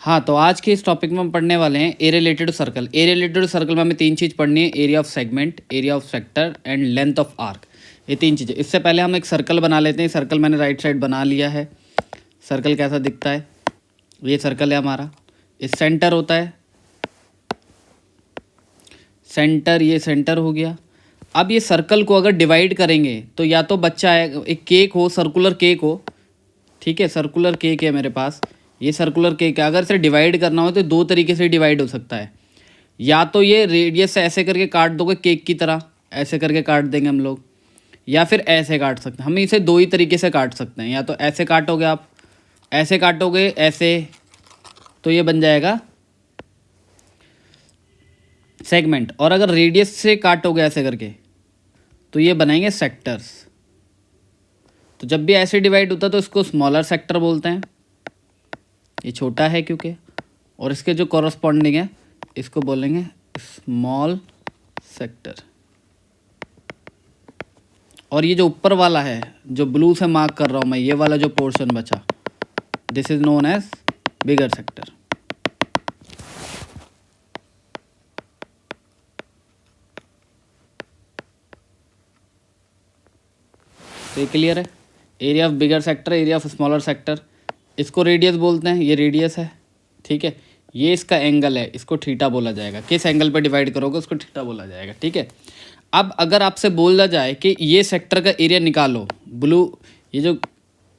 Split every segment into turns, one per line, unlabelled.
हाँ, तो आज के इस टॉपिक में हम पढ़ने वाले हैं ए रिलेटेड सर्कल। ए रिलेटेड सर्कल में हमें तीन चीज़ पढ़नी है, area of segment, area of sector and length of arc. ये तीन चीज़ें। इससे पहले हम एक सर्कल बना लेते हैं। सर्कल मैंने राइट साइड बना लिया है। सर्कल कैसा दिखता है, ये सर्कल है हमारा। इस सेंटर होता है सेंटर, ये सेंटर हो गया। अब ये सर्कल को अगर डिवाइड करेंगे तो या तो बच्चा है एक केक हो, सर्कुलर केक हो, ठीक है, सर्कुलर केक है मेरे पास, ये सर्कुलर केक है। अगर इसे डिवाइड करना हो तो दो तरीके से डिवाइड हो सकता है। या तो ये रेडियस से ऐसे करके काट दोगे केक की तरह, ऐसे करके काट देंगे हम लोग, या फिर ऐसे काट सकते हैं। हम इसे दो ही तरीके से काट सकते हैं। या तो ऐसे काटोगे आप, ऐसे काटोगे ऐसे, तो ये बन जाएगा सेगमेंट। और अगर रेडियस से काटोगे ऐसे करके तो ये बनाएंगे सेक्टर्स। तो जब भी ऐसे डिवाइड होता है तो इसको स्मॉलर सेक्टर बोलते हैं, ये छोटा है क्योंकि, और इसके जो कॉरस्पॉन्डिंग है इसको बोलेंगे स्मॉल सेक्टर। और ये जो ऊपर वाला है जो ब्लू से मार्क कर रहा हूँ मैं, ये वाला जो पोर्शन बचा, this is known as bigger sector. तो ये क्लियर है, area of bigger sector, area of smaller sector. इसको रेडियस बोलते हैं, ये रेडियस है, ठीक है। ये इसका एंगल है, इसको थीटा बोला जाएगा। किस एंगल पे डिवाइड करोगे उसको थीटा बोला जाएगा, ठीक है। अब अगर आपसे बोला जाए कि ये सेक्टर का एरिया निकालो, ब्लू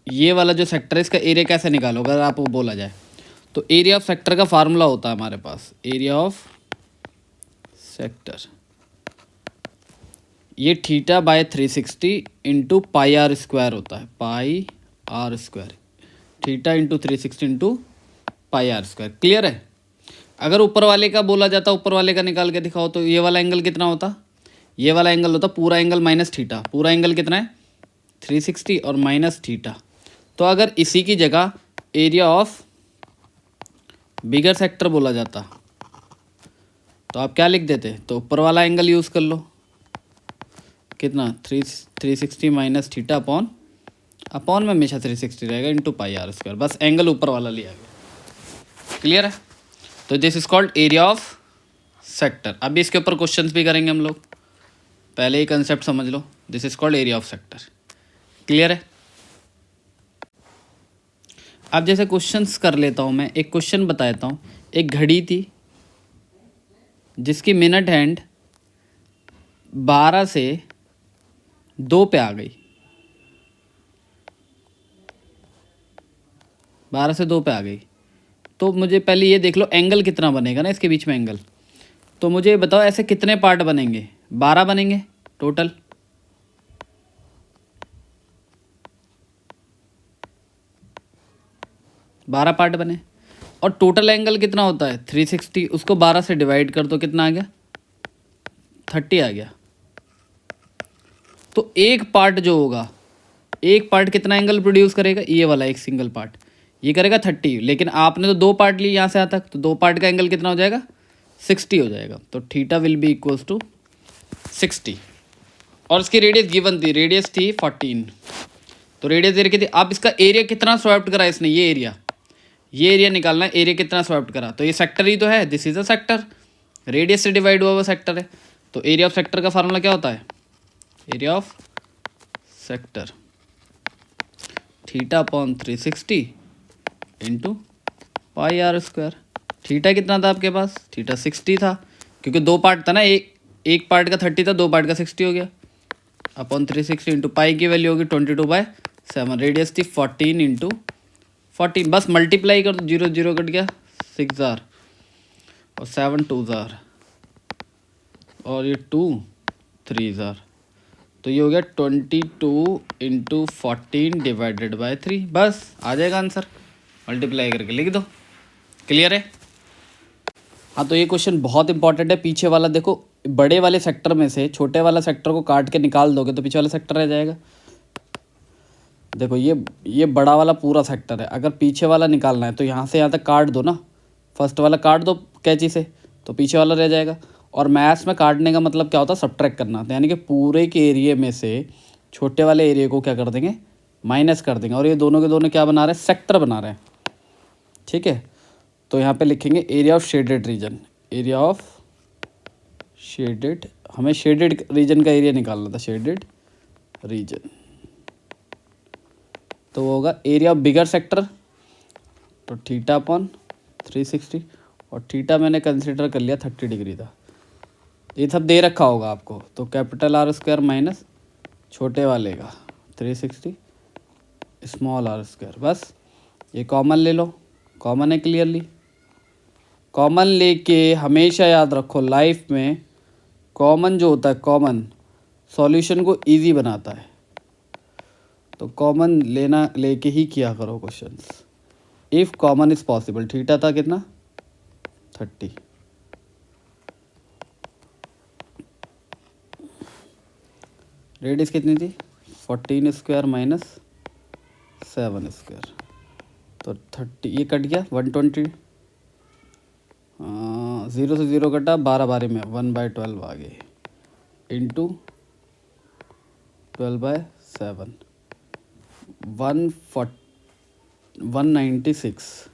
ये वाला जो सेक्टर है इसका एरिया कैसे निकालो, अगर आपको बोला जाए तो एरिया ऑफ सेक्टर का फार्मूला होता है हमारे पास, एरिया ऑफ सेक्टर, ये theta by 360 into pi are square होता है, pi are square, theta into 360 into pi are square. Clear है। अगर ऊपर वाले का बोला जाता, ऊपर वाले का निकाल के दिखाओ, तो ये वाला एंगल कितना होता, ये वाला एंगल होता पूरा एंगल माइनस थीटा। पूरा एंगल कितना है 360 और माइनस थीटा। तो अगर इसी की जगह एरिया ऑफ बिगर सेक्टर बोला जाता तो आप क्या लिख देते, तो ऊपर वाला एंगल यूज़ कर लो, कितना 360 माइनस थीटा अपॉन में हमेशा 360 रहेगा इंटू पाई आर स्क्वायर, बस एंगल ऊपर वाला लिया गया। क्लियर है। तो this is called area of sector. अभी इसके ऊपर क्वेश्चंस भी करेंगे हम लोग, पहले ही कंसेप्ट समझ लो। This is called area of sector. Clear है। अब जैसे क्वेश्चंस कर लेता हूँ मैं, एक क्वेश्चन बता देता हूँ। एक घड़ी थी जिसकी मिनट हैंड 12 से 2 पे आ गई, 12 से 2 पे आ गई। तो मुझे पहले ये देख लो एंगल कितना बनेगा ना इसके बीच में एंगल। तो मुझे बताओ ऐसे कितने पार्ट बनेंगे, 12 बनेंगे टोटल। बारह पार्ट बने, और टोटल एंगल कितना होता है 360, उसको 12 से डिवाइड कर दो, कितना आ गया 30 आ गया। तो एक पार्ट जो होगा, एक पार्ट कितना एंगल प्रोड्यूस करेगा, ये वाला एक सिंगल पार्ट, ये करेगा 30। लेकिन आपने तो दो पार्ट लिए यहाँ से यहाँ तक, तो दो पार्ट का एंगल कितना हो जाएगा 60 हो जाएगा। तो theta will be equals to 60। और इसकी रेडियस गिवन थी, रेडियस थी 14। तो रेडियस दे रखी थी। अब इसका एरिया कितना स्वैप्ट करा इसने, ये एरिया निकालना है, एरिया कितना स्वैप्ट करा। तो ये सेक्टर ही तो है, this is a sector, radius से डिवाइड हुआ हुआ सेक्टर है। तो एरिया ऑफ सेक्टर का फार्मूला क्या होता है, area of sector theta upon 360 into pi are square. Theta कितना था आपके पास, थीटा 60 था, क्योंकि दो पार्ट था ना, एक पार्ट का 30 था, दो पार्ट का 60 हो गया, अपॉन 360 इंटू पाई की वैल्यू होगी 22/7। रेडियस थी 14 इंटू 14, बस मल्टीप्लाई कर दो, 0 0 कट गया, 6 जार और 7 2 जार और ये 2 3 जार। तो ये हो गया 22 इंटू 14 डिवाइडेड बाय 3, बस आ जाएगा आंसर, मल्टीप्लाई करके लिख दो। क्लियर है। हाँ, तो ये क्वेश्चन बहुत इंपॉर्टेंट है। पीछे वाला देखो, बड़े वाले सेक्टर में से छोटे वाला सेक्टर को काट के निकाल दोगे तो पीछे वाला सेक्टर रह जाएगा। देखो ये बड़ा वाला पूरा सेक्टर है, अगर पीछे वाला निकालना है तो यहाँ से यहाँ तक काट दो ना, फर्स्ट वाला काट दो कैंची से, तो पीछे वाला रह जाएगा। और मैथ्स में काटने का मतलब क्या होता है, सब्ट्रैक्ट करना, तो यानी कि पूरे के एरिया में से छोटे वाले एरिया को क्या कर देंगे, माइनस कर देंगे। और ये दोनों के दोनों क्या बना रहे हैं, सेक्टर बना रहे हैं, ठीक है। तो यहाँ पे लिखेंगे area of shaded region, area of shaded, हमें शेडेड रीजन का एरिया निकालना था, शेडेड रीजन। तो वो होगा एरिया ऑफ बिगर सेक्टर, तो थीटा अपॉन 360, और थीटा मैंने कंसिडर कर लिया 30 डिग्री था। ये सब दे रखा होगा आपको, तो कैपिटल आर स्क्वायर माइनस छोटे वाले का 360 स्मॉल आर स्क्वायर। बस ये कॉमन ले लो, कॉमन है क्लियरली। कॉमन लेके हमेशा याद रखो लाइफ में कॉमन जो होता है, कॉमन सॉल्यूशन को इजी बनाता है, तो कॉमन लेना लेके ही किया करो questions. If common is possible, theta था कितना 30, रेडियस कितनी थी 14 स्क्वायर माइनस 7 स्क्वायर, तो 30, ये कट गया 120, 0 से 0 कटा, 12 बारी में 1/12 आ गए, इंटू 12/7, 196,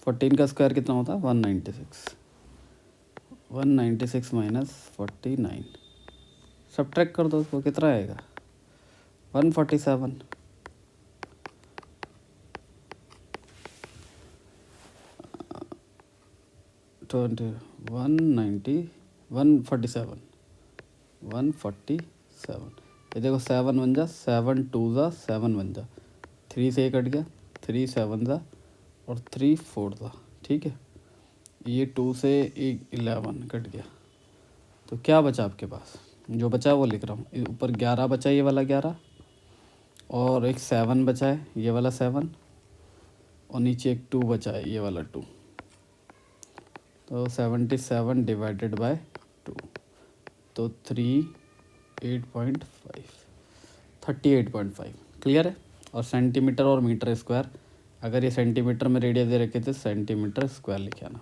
14 का स्क्वायर कितना होता है 196, 196 माइनस 49, सब्ट्रैक्ट कर दो उसको, कितना आएगा 147, 147, ये देखो 7 बन जा, 7 2 जा 7 बन जा, 3 से 1 कट गया, 3 7 जा और 3 4 था, ठीक है। ये 2 से 1 11 कट गया, तो क्या बचा आपके पास, जो बचा वो लिख रहा हूँ। ऊपर 11 बचा, ये वाला 11, और एक 7 बचा है, ये वाला 7, और नीचे एक 2 बचा है, ये वाला 2, तो 77 डिवाइडेड बाय 2, तो 38.5 क्लियर है। और सेंटीमीटर और मीटर स्क्वायर, अगर ये सेंटीमीटर में रेडियस दे रखे थे सेंटीमीटर स्क्वायर लिखे आना।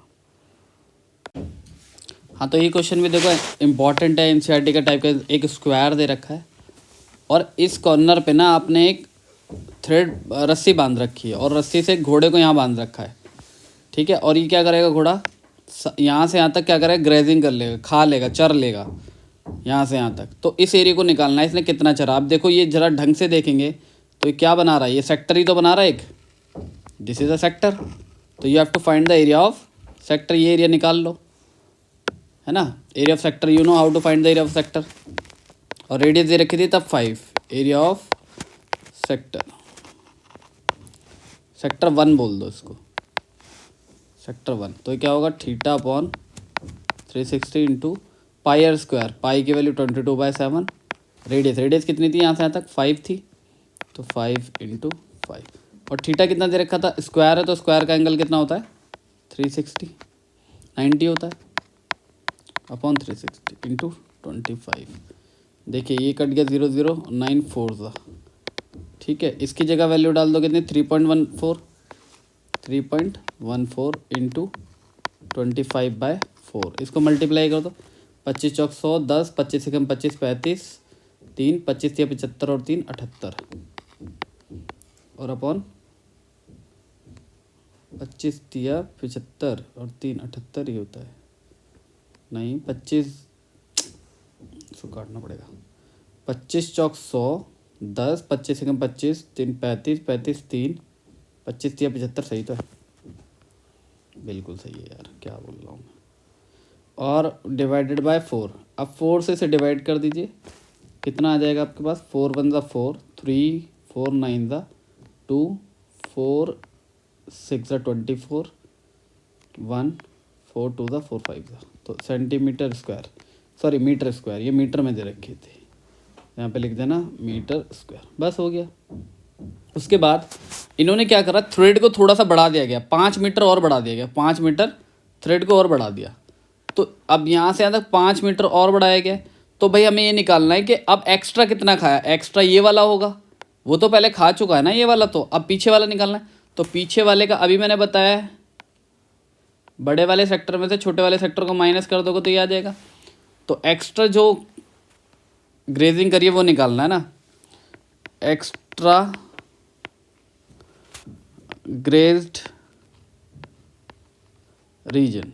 हाँ, तो ये क्वेश्चन भी देखो इम्पॉर्टेंट है, एनसीईआरटी का टाइप का। एक स्क्वायर दे रखा है और इस कॉर्नर पे ना आपने एक थ्रेड रस्सी बांध रखी है और रस्सी से घोड़े को यहाँ बांध रखा है, ठीक है। और ये क्या करेगा, घोड़ा यहाँ से यहाँ तक क्या करेगा, ग्रेजिंग कर लेगा, खा लेगा, चर लेगा यहाँ से यहाँ तक। तो इस एरिया को निकालना है, इसने कितना चरा। आप देखो ये जरा ढंग से देखेंगे तो ये क्या बना रहा है, ये सेक्टर ही तो बना रहा है एक, दिस इज अ सेक्टर। तो you have to find the area of sector, ये एरिया निकाल लो, है ना। Area of sector, you know how to find the area of sector. और रेडियस दे रखी थी तब 5, एरिया ऑफ सेक्टर, सेक्टर 1 बोल दो इसको, सेक्टर 1। तो क्या होगा, theta upon 360 into pi are square, pi की वैल्यू 22/7, रेडियस कितनी थी यहाँ से यहाँ तक 5 थी, तो 5 इंटू 5। और थीटा कितना दे रखा था, स्क्वायर है तो स्क्वायर का एंगल कितना होता है 360, 90 होता है, अपॉन 360 इंटू 25। देखिए ये कट गया 0 0 9 4 था, ठीक है। इसकी जगह वैल्यू डाल दो कितनी 3.14 इंटू 25/4, इसको मल्टीप्लाई कर दो, 25 चौक 100, 10, 25 एकम 25, 35, 3 25 या 75 और 3 78, और अपॉन 25 या 75 और 3 78 ही होता है, नहीं 25, इसको काटना पड़ेगा, 25 चौक 100, 10, 25 एकम 25, 3 35, 35 3 25 या 75 सही तो है, बिल्कुल सही है यार, क्या बोल रहा हूँ मैं। और डिवाइडेड बाय 4, अब 4 से इसे डिवाइड कर दीजिए, कितना आ जाएगा आपके पास, 4 1 ज़ा 4, 3 4 9 ज़ा 2, 4 6 ज़ा 24, 1 4 2 ज़ा 4 5 ज़ा, तो centimetre square, sorry metre square, ये मीटर में दे रखे थे, यहाँ पे लिख देना मीटर स्क्वायर, बस हो गया। उसके बाद इन्होंने क्या करा, थ्रेड को थोड़ा सा बढ़ा दिया गया, 5 मीटर और बढ़ा दिया गया, 5 मीटर थ्रेड को और बढ़ा दिया। तो अब यहाँ से यहाँ तक 5 मीटर और बढ़ाया गया, तो भाई हमें ये निकालना है कि अब एक्स्ट्रा कितना खाया, एक्स्ट्रा ये वाला होगा, वो तो पहले खा चुका है ना ये वाला, तो अब पीछे वाला निकालना है। तो पीछे वाले का अभी मैंने बताया है, बड़े वाले सेक्टर में से छोटे वाले सेक्टर को माइनस कर दोगे तो ये आ जाएगा। तो एक्स्ट्रा जो ग्रेजिंग करिए वो निकालना है ना, एक्स्ट्रा ग्रेज्ड रीजन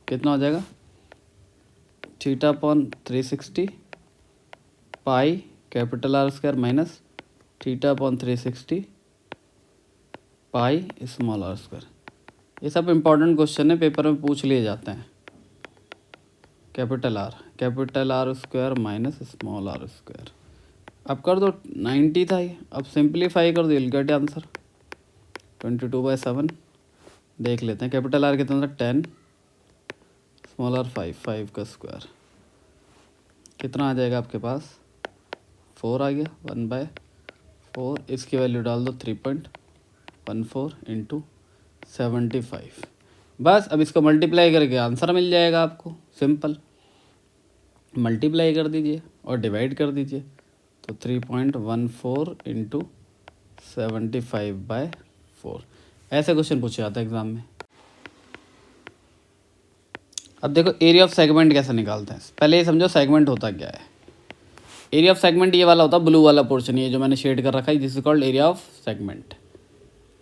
कितना हो जाएगा, theta upon 360 pi capital R square minus theta upon 360 pi small R square. ये सब इंपॉर्टेंट क्वेश्चन है, पेपर में पूछ लिए जाते हैं। Capital R square minus small R square. अब कर दो, 90 था ये, अब सिंप्लीफाई कर दो, विल गेट आंसर 22/7। देख लेते हैं कैपिटल आर कितना था 10, स्मॉल आर 5 का स्क्वायर कितना आ जाएगा आपके पास, 4 आ गया, 1/4। इसकी वैल्यू डाल दो 3.14 इंटू 75। बस अब इसको मल्टीप्लाई करके आंसर मिल जाएगा आपको, सिंपल। मल्टीप्लाई कर दीजिए और डिवाइड कर दीजिए, तो 3.14 इंटू 75/4। ऐसे क्वेश्चन पूछे जाता है एग्जाम में। अब देखो एरिया ऑफ सेगमेंट कैसे निकालते हैं। पहले ये समझो सेगमेंट होता क्या है। एरिया ऑफ सेगमेंट ये वाला होता है, ब्लू वाला पोर्शन, ये जो मैंने शेड कर रखा है, this is called area of segment.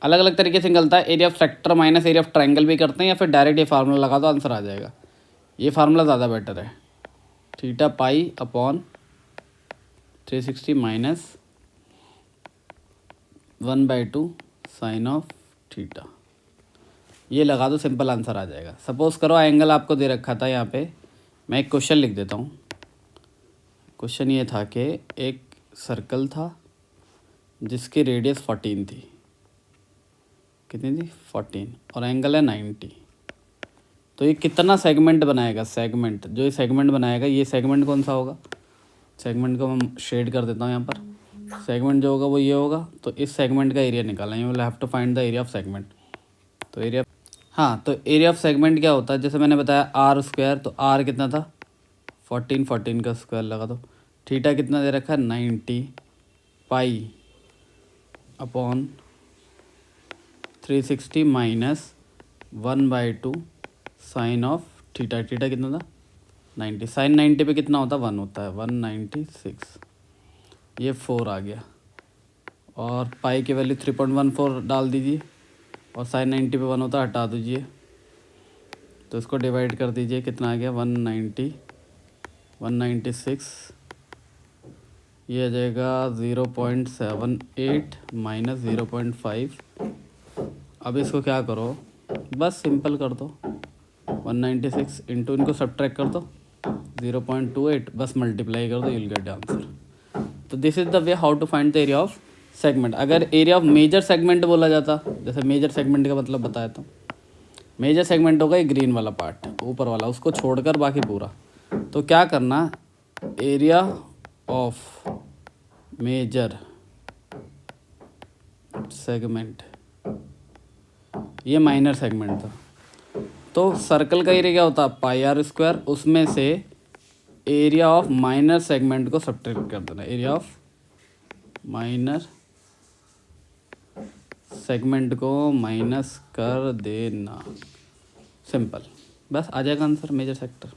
अलग अलग तरीके से निकलता है, area of sector minus area of triangle भी करते हैं, या फिर डायरेक्ट ये फार्मूला लगा दो आंसर आ जाएगा। ये फार्मूला ज़्यादा बेटर है, theta pi upon 360 minus 1/2 sine of theta. ये लगा दो, सिंपल आंसर आ जाएगा। सपोज करो एंगल आपको दे रखा था, यहाँ पे मैं एक क्वेश्चन लिख देता हूँ। क्वेश्चन ये था कि एक सर्कल था जिसकी रेडियस 14 थी, कितनी थी 14, और एंगल है 90। तो ये कितना सेगमेंट बनाएगा, सेगमेंट जो ये सेगमेंट बनाएगा, ये सेगमेंट कौन सा होगा, सेगमेंट को मैं शेड कर देता हूँ यहाँ पर। सेगमेंट जो होगा वो ये होगा, तो इस सेगमेंट का एरिया निकालना है, you will have to find the area of segment. तो एरिया, हाँ, तो एरिया ऑफ सेगमेंट क्या होता है, जैसे मैंने बताया आर स्क्वायर, तो आर कितना था 14 का स्क्वायर लगा दो। थीटा कितना दे रखा है 90 pi upon 360 minus 1/2 sine of theta. Theta कितना था 90, साइन 90 पे कितना होता है 1 होता है, 196। ये 4 आ गया, और पाई की वैल्यू 3.14 डाल दीजिए, और साइन 90 पे 1 होता है, हटा दीजिए, तो इसको डिवाइड कर दीजिए, कितना आ गया 196। ये आ जाएगा 0.78 माइनस 0.5। अब इसको क्या करो, बस सिंपल कर दो, 196 इंटू इनको सब्ट्रैक्ट कर दो 0.28, बस मल्टीप्लाई कर दो, यूल गेट आंसर। तो this is the way how to find the area of segment. अगर एरिया ऑफ मेजर सेगमेंट बोला जाता, जैसे मेजर सेगमेंट का मतलब बताया था, मेजर सेगमेंट होगा ये ग्रीन वाला पार्ट ऊपर वाला, उसको छोड़कर बाकी पूरा। तो क्या करना, एरिया ऑफ मेजर सेगमेंट, ये माइनर सेगमेंट था, तो सर्कल का एरिया क्या होता है पाई आर स्क्वायर, उसमें से एरिया ऑफ माइनर सेगमेंट को सब्ट्रैक्ट कर देना, एरिया ऑफ माइनर सेगमेंट को माइनस कर देना, सिंपल, बस आ जाएगा आंसर मेजर सेक्टर।